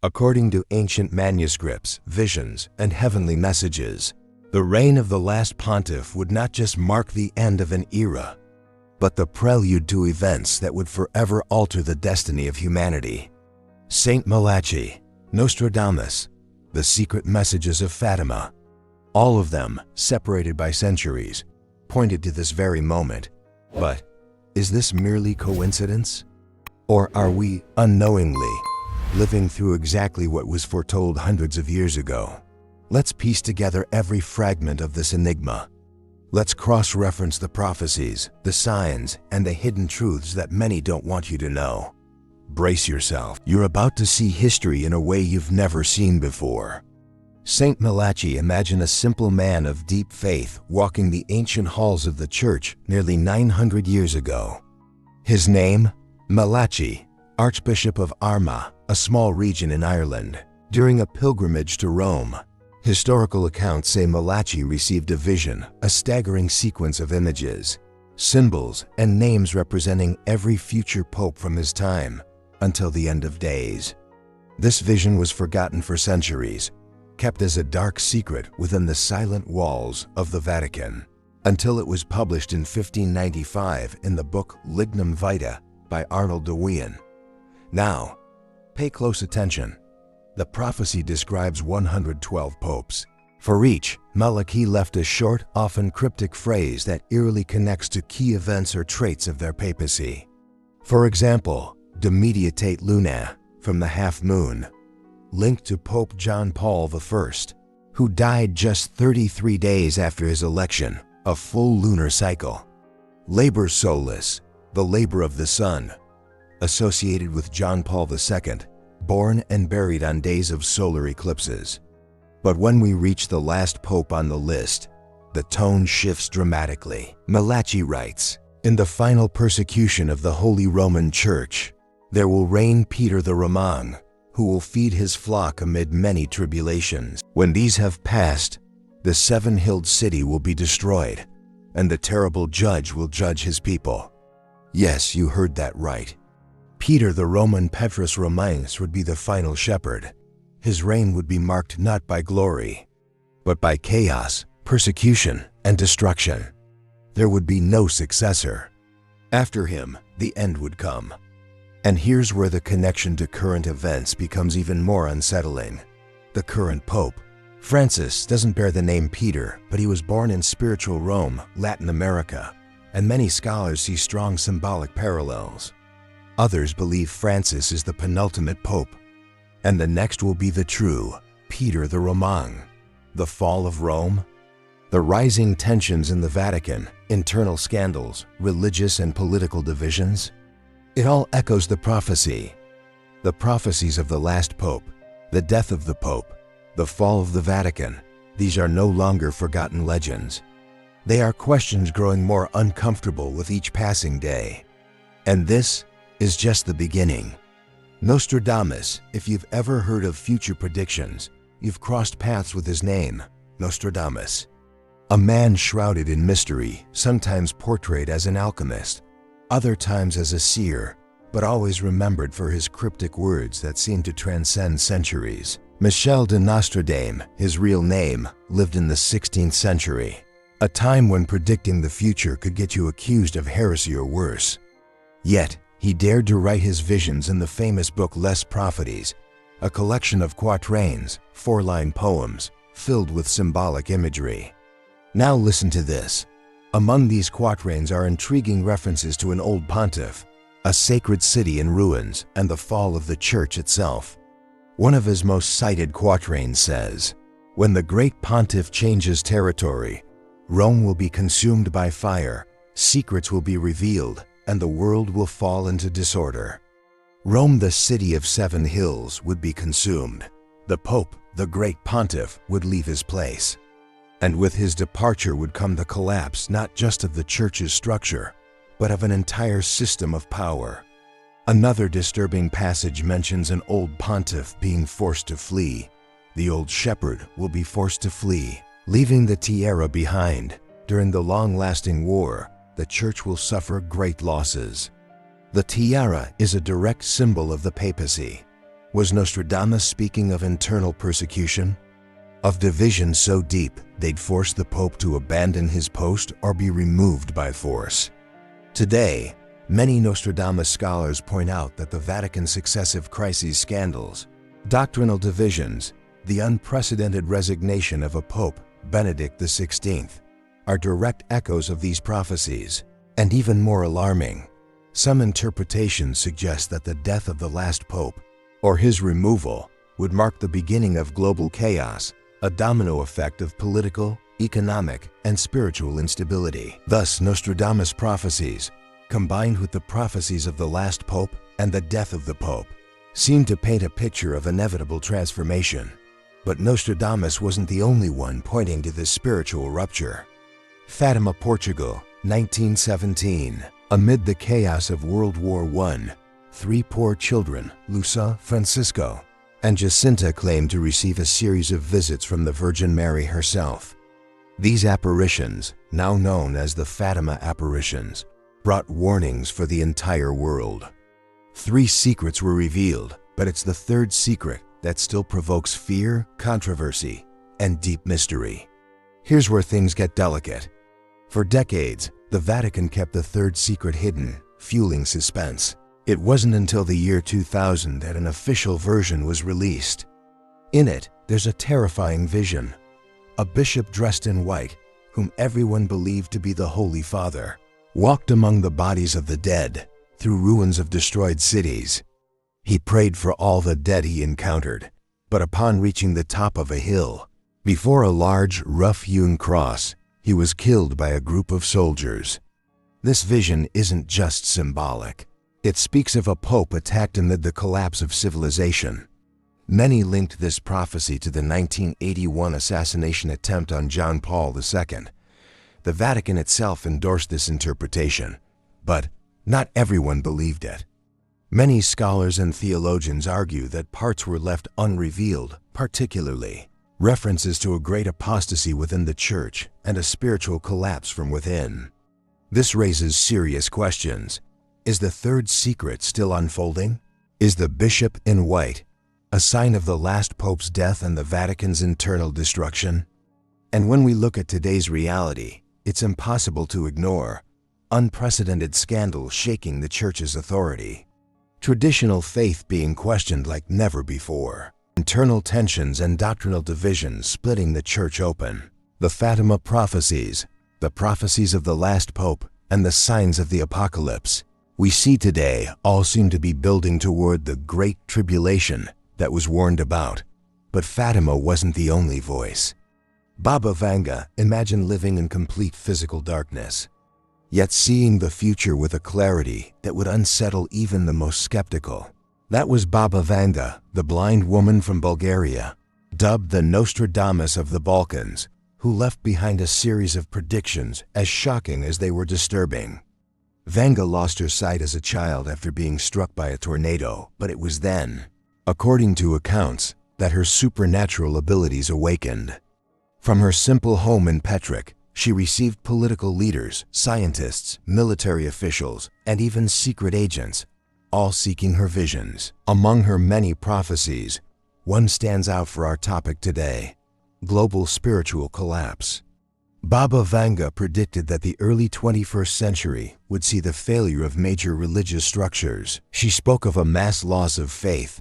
According to ancient manuscripts, visions, and heavenly messages, the reign of the last pontiff would not just mark the end of an era, but the prelude to events that would forever alter the destiny of humanity. Saint Malachy, Nostradamus, the secret messages of Fatima, all of them, separated by centuries, pointed to this very moment. But is this merely coincidence? Or are we, unknowingly, living through exactly what was foretold hundreds of years ago? Let's piece together every fragment of this enigma. Let's cross-reference the prophecies, the signs, and the hidden truths that many don't want you to know. Brace yourself. You're about to see history in a way you've never seen before. Saint Malachy, imagine a simple man of deep faith walking the ancient halls of the church nearly 900 years ago. His name? Malachy, Archbishop of Armagh, a small region in Ireland. During a pilgrimage to Rome, historical accounts say Malachy received a vision, a staggering sequence of images, symbols, and names representing every future pope from his time until the end of days. This vision was forgotten for centuries, kept as a dark secret within the silent walls of the Vatican, until it was published in 1595 in the book Lignum Vitae by Arnold de Wien. Now, pay close attention. The prophecy describes 112 popes. For each, Malachy left a short, often cryptic phrase that eerily connects to key events or traits of their papacy. For example, De Meditate Luna, from the half moon, linked to Pope John Paul I, who died just 33 days after his election, a full lunar cycle. Labor Solis, the labor of the sun, associated with John Paul II, born and buried on days of solar eclipses. But when we reach the last pope on the list, the tone shifts dramatically. Malachy writes, "In the final persecution of the Holy Roman Church, there will reign Peter the Roman, who will feed his flock amid many tribulations. When these have passed, the seven-hilled city will be destroyed, and the terrible judge will judge his people." Yes, you heard that right. Peter the Roman Petrus Romanus would be the final shepherd. His reign would be marked not by glory, but by chaos, persecution, and destruction. There would be no successor. After him, the end would come. And here's where the connection to current events becomes even more unsettling. The current pope, Francis, doesn't bear the name Peter, but he was born in spiritual Rome, Latin America, and many scholars see strong symbolic parallels. Others believe Francis is the penultimate pope, and the next will be the true Peter the Roman. The fall of Rome, the rising tensions in the Vatican, internal scandals, religious and political divisions, it all echoes the prophecy. The prophecies of the last pope, the death of the pope, the fall of the Vatican, these are no longer forgotten legends. They are questions growing more uncomfortable with each passing day. And this is just the beginning. Nostradamus, if you've ever heard of future predictions, you've crossed paths with his name, Nostradamus. A man shrouded in mystery, sometimes portrayed as an alchemist, other times as a seer, but always remembered for his cryptic words that seem to transcend centuries. Michel de Nostradamus, his real name, lived in the 16th century, a time when predicting the future could get you accused of heresy or worse. Yet, he dared to write his visions in the famous book Les Prophecies, a collection of quatrains, 4-line poems, filled with symbolic imagery. Now listen to this. Among these quatrains are intriguing references to an old pontiff, a sacred city in ruins, and the fall of the church itself. One of his most cited quatrains says, "When the great pontiff changes territory, Rome will be consumed by fire, secrets will be revealed, and the world will fall into disorder." Rome, the city of 7 hills, would be consumed. The Pope, the great pontiff, would leave his place. And with his departure would come the collapse not just of the church's structure, but of an entire system of power. Another disturbing passage mentions an old pontiff being forced to flee. The old shepherd will be forced to flee, leaving the tiara behind. During the long-lasting war, the church will suffer great losses. The tiara is a direct symbol of the papacy. Was Nostradamus speaking of internal persecution? Of division so deep they'd force the Pope to abandon his post or be removed by force? Today, many Nostradamus scholars point out that the Vatican's successive crises scandals, doctrinal divisions, the unprecedented resignation of a Pope, Benedict XVI, are direct echoes of these prophecies. And even more alarming, some interpretations suggest that the death of the last Pope, or his removal, would mark the beginning of global chaos, a domino effect of political, economic, and spiritual instability. Thus, Nostradamus' prophecies, combined with the prophecies of the last Pope and the death of the Pope, seem to paint a picture of inevitable transformation. But Nostradamus wasn't the only one pointing to this spiritual rupture. Fatima, Portugal, 1917. Amid the chaos of World War I, 3 poor children, Lucia, Francisco, and Jacinta, claimed to receive a series of visits from the Virgin Mary herself. These apparitions, now known as the Fatima apparitions, brought warnings for the entire world. 3 secrets were revealed, but it's the third secret that still provokes fear, controversy, and deep mystery. Here's where things get delicate. For decades, the Vatican kept the third secret hidden, fueling suspense. It wasn't until the year 2000 that an official version was released. In it, there's a terrifying vision. A bishop dressed in white, whom everyone believed to be the Holy Father, walked among the bodies of the dead, through ruins of destroyed cities. He prayed for all the dead he encountered, but upon reaching the top of a hill, before a large, rough-hewn cross, he was killed by a group of soldiers. This vision isn't just symbolic. It speaks of a pope attacked amid the collapse of civilization. Many linked this prophecy to the 1981 assassination attempt on John Paul II. The Vatican itself endorsed this interpretation, but not everyone believed it. Many scholars and theologians argue that parts were left unrevealed, particularly references to a great apostasy within the Church and a spiritual collapse from within. This raises serious questions. Is the third secret still unfolding? Is the bishop in white a sign of the last Pope's death and the Vatican's internal destruction? And when we look at today's reality, it's impossible to ignore unprecedented scandals shaking the Church's authority, traditional faith being questioned like never before, internal tensions and doctrinal divisions splitting the Church open. The Fatima prophecies, the prophecies of the last Pope, and the signs of the apocalypse we see today all seem to be building toward the great tribulation that was warned about. But Fatima wasn't the only voice. Baba Vanga imagined living in complete physical darkness, yet seeing the future with a clarity that would unsettle even the most skeptical. That was Baba Vanga, the blind woman from Bulgaria, dubbed the Nostradamus of the Balkans, who left behind a series of predictions as shocking as they were disturbing. Vanga lost her sight as a child after being struck by a tornado, but it was then, according to accounts, that her supernatural abilities awakened. From her simple home in Petric, she received political leaders, scientists, military officials, and even secret agents, all seeking her visions. Among her many prophecies, one stands out for our topic today: global spiritual collapse. Baba Vanga predicted that the early 21st century would see the failure of major religious structures. She spoke of a mass loss of faith,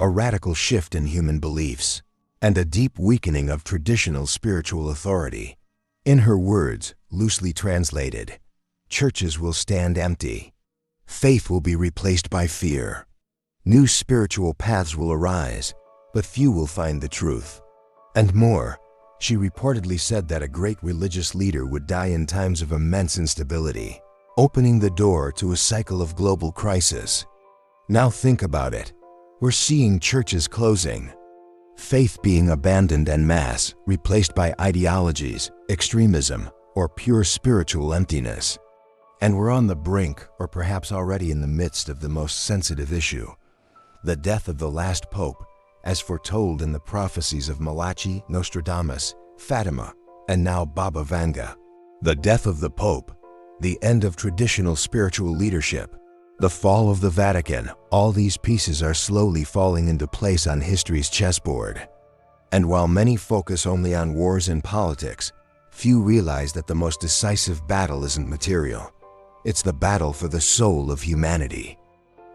a radical shift in human beliefs, and a deep weakening of traditional spiritual authority. In her words, loosely translated, churches will stand empty. Faith will be replaced by fear. New spiritual paths will arise, but few will find the truth. And more, she reportedly said that a great religious leader would die in times of immense instability, opening the door to a cycle of global crisis. Now think about it. We're seeing churches closing, faith being abandoned en masse, replaced by ideologies, extremism, or pure spiritual emptiness. And we're on the brink, or perhaps already in the midst of the most sensitive issue: the death of the last Pope, as foretold in the prophecies of Malachy, Nostradamus, Fatima, and now Baba Vanga. The death of the Pope, the end of traditional spiritual leadership, The fall of the Vatican, all these pieces are slowly falling into place on history's chessboard. And while many focus only on wars and politics, few realize that the most decisive battle isn't material. It's the battle for the soul of humanity.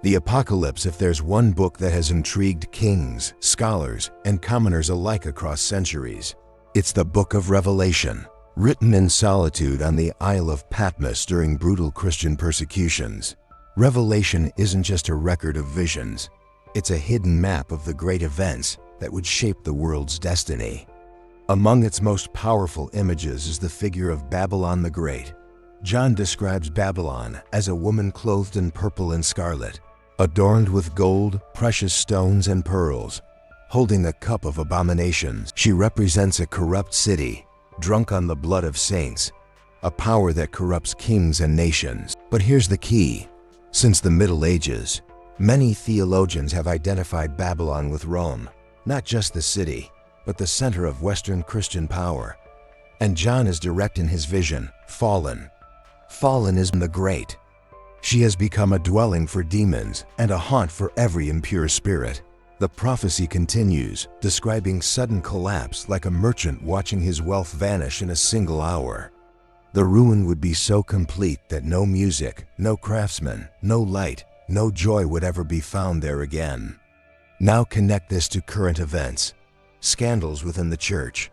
The Apocalypse, if there's one book that has intrigued kings, scholars, and commoners alike across centuries, it's the Book of Revelation, written in solitude on the Isle of Patmos during brutal Christian persecutions. Revelation isn't just a record of visions, it's a hidden map of the great events that would shape the world's destiny. Among its most powerful images is the figure of Babylon the Great. John describes Babylon as a woman clothed in purple and scarlet, adorned with gold, precious stones, and pearls, holding the cup of abominations. She represents a corrupt city, drunk on the blood of saints, a power that corrupts kings and nations. But here's the key. Since the Middle Ages, many theologians have identified Babylon with Rome, not just the city, but the center of Western Christian power. And John is direct in his vision: fallen. Fallen is the Great. She has become a dwelling for demons and a haunt for every impure spirit. The prophecy continues, describing sudden collapse like a merchant watching his wealth vanish in a single hour. The ruin would be so complete that no music, no craftsmen, no light, no joy would ever be found there again. Now connect this to current events: scandals within the church,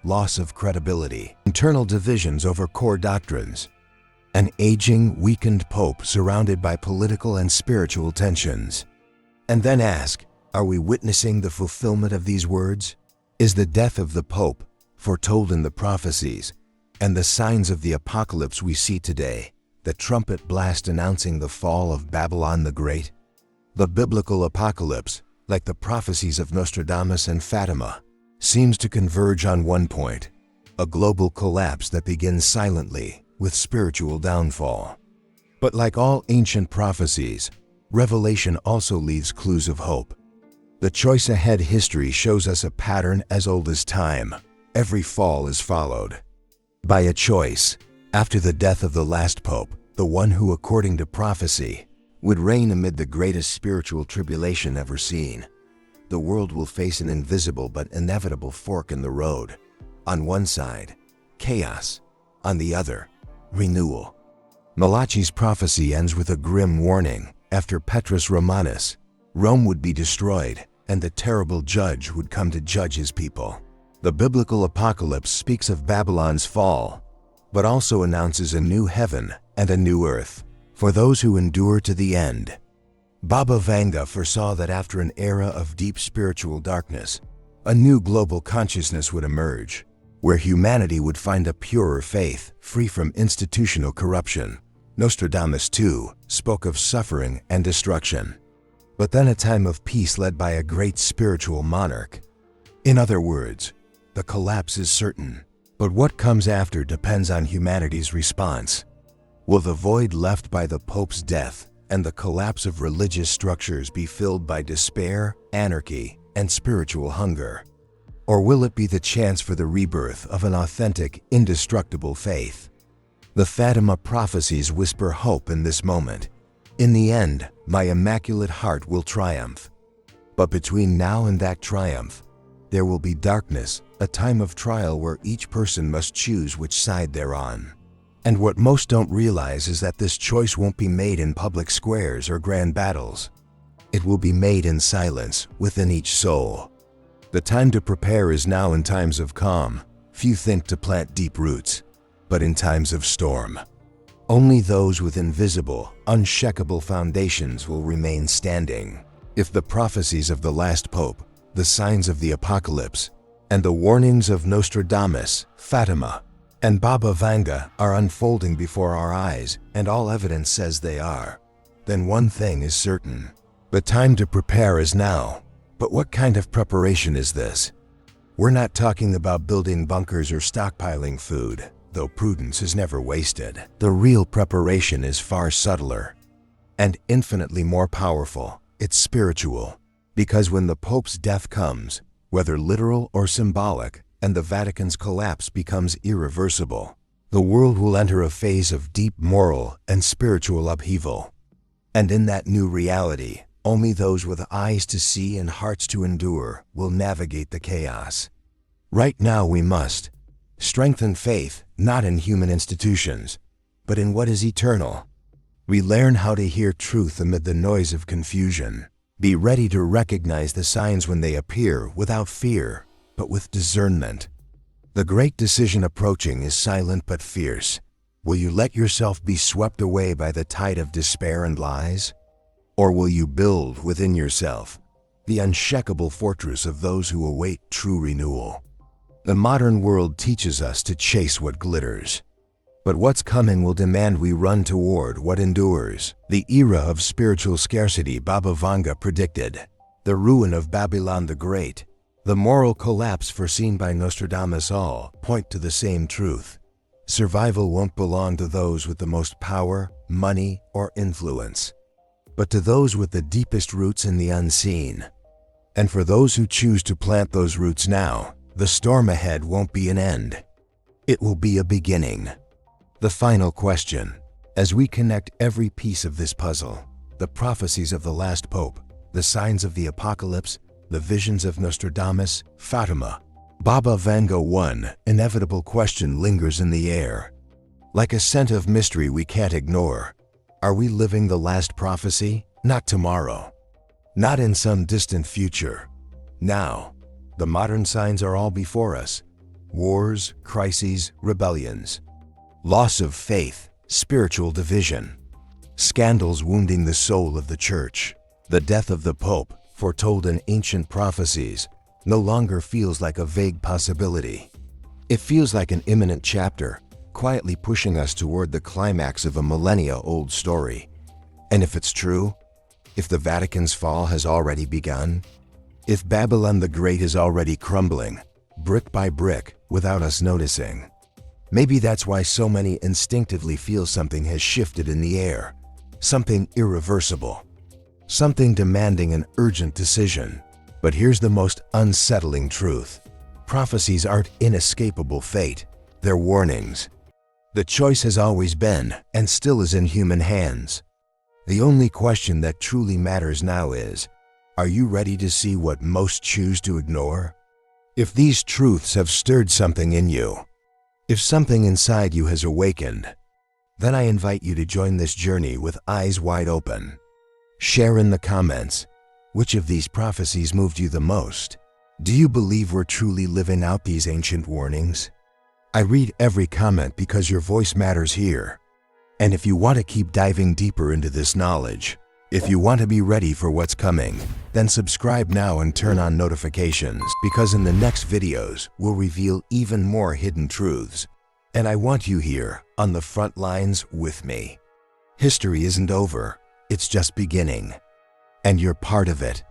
loss of credibility, internal divisions over core doctrines, an aging, weakened pope surrounded by political and spiritual tensions. And then ask, are we witnessing the fulfillment of these words? Is the death of the pope, foretold in the prophecies, and the signs of the apocalypse we see today, the trumpet blast announcing the fall of Babylon the Great? The biblical apocalypse, like the prophecies of Nostradamus and Fatima, seems to converge on one point: a global collapse that begins silently with spiritual downfall. But like all ancient prophecies, Revelation also leaves clues of hope. The choice ahead history shows us a pattern as old as time. Every fall is followed by a choice. After the death of the last pope, the one who, according to prophecy, would reign amid the greatest spiritual tribulation ever seen, the world will face an invisible but inevitable fork in the road. On one side, chaos; on the other, renewal. Malachy's prophecy ends with a grim warning: after Petrus Romanus, Rome would be destroyed, and the terrible judge would come to judge his people. The biblical apocalypse speaks of Babylon's fall, but also announces a new heaven and a new earth for those who endure to the end. Baba Vanga foresaw that after an era of deep spiritual darkness, a new global consciousness would emerge, where humanity would find a purer faith, free from institutional corruption. Nostradamus, too, spoke of suffering and destruction, but then a time of peace led by a great spiritual monarch. In other words, the collapse is certain, but what comes after depends on humanity's response. Will the void left by the Pope's death and the collapse of religious structures be filled by despair, anarchy, and spiritual hunger? Or will it be the chance for the rebirth of an authentic, indestructible faith? The Fatima prophecies whisper hope in this moment. In the end, my immaculate heart will triumph. But between now and that triumph, there will be darkness, a time of trial where each person must choose which side they're on. And what most don't realize is that this choice won't be made in public squares or grand battles. It will be made in silence within each soul. The time to prepare is now. In times of calm, few think to plant deep roots, but in times of storm, only those with invisible, unshakable foundations will remain standing. If the prophecies of the last pope, the signs of the apocalypse, and the warnings of Nostradamus, Fatima, and Baba Vanga are unfolding before our eyes, and all evidence says they are, then one thing is certain: the time to prepare is now. But what kind of preparation is this? We're not talking about building bunkers or stockpiling food, though prudence is never wasted. The real preparation is far subtler and infinitely more powerful. It's spiritual, because when the Pope's death comes, whether literal or symbolic, and the Vatican's collapse becomes irreversible, the world will enter a phase of deep moral and spiritual upheaval. And in that new reality, only those with eyes to see and hearts to endure will navigate the chaos. Right now we must strengthen faith, not in human institutions, but in what is eternal. We learn how to hear truth amid the noise of confusion. Be ready to recognize the signs when they appear without fear, but with discernment. The great decision approaching is silent but fierce. Will you let yourself be swept away by the tide of despair and lies? Or will you build within yourself the unshakable fortress of those who await true renewal? The modern world teaches us to chase what glitters, but what's coming will demand we run toward what endures. The era of spiritual scarcity Baba Vanga predicted, the ruin of Babylon the Great, the moral collapse foreseen by Nostradamus all point to the same truth. Survival won't belong to those with the most power, money, or influence, but to those with the deepest roots in the unseen. And for those who choose to plant those roots now, the storm ahead won't be an end. It will be a beginning. The final question, as we connect every piece of this puzzle, the prophecies of the last pope, the signs of the apocalypse, the visions of Nostradamus, Fatima, Baba Vanga, one inevitable question lingers in the air. Like a scent of mystery we can't ignore. Are we living the last prophecy? Not tomorrow. Not in some distant future. Now. The modern signs are all before us. Wars, crises, rebellions. Loss of faith, spiritual division. Scandals wounding the soul of the church. The death of the Pope, foretold in ancient prophecies, no longer feels like a vague possibility. It feels like an imminent chapter, quietly pushing us toward the climax of a millennia-old story. And if it's true, if the Vatican's fall has already begun, if Babylon the Great is already crumbling, brick by brick, without us noticing, maybe that's why so many instinctively feel something has shifted in the air, something irreversible, something demanding an urgent decision. But here's the most unsettling truth. Prophecies aren't inescapable fate, they're warnings. The choice has always been, and still is, in human hands. The only question that truly matters now is, are you ready to see what most choose to ignore? If these truths have stirred something in you, if something inside you has awakened, then I invite you to join this journey with eyes wide open. Share in the comments, which of these prophecies moved you the most? Do you believe we're truly living out these ancient warnings? I read every comment because your voice matters here. And if you want to keep diving deeper into this knowledge, if you want to be ready for what's coming, then subscribe now and turn on notifications, because in the next videos, we'll reveal even more hidden truths. And I want you here, on the front lines with me. History isn't over, it's just beginning. And you're part of it.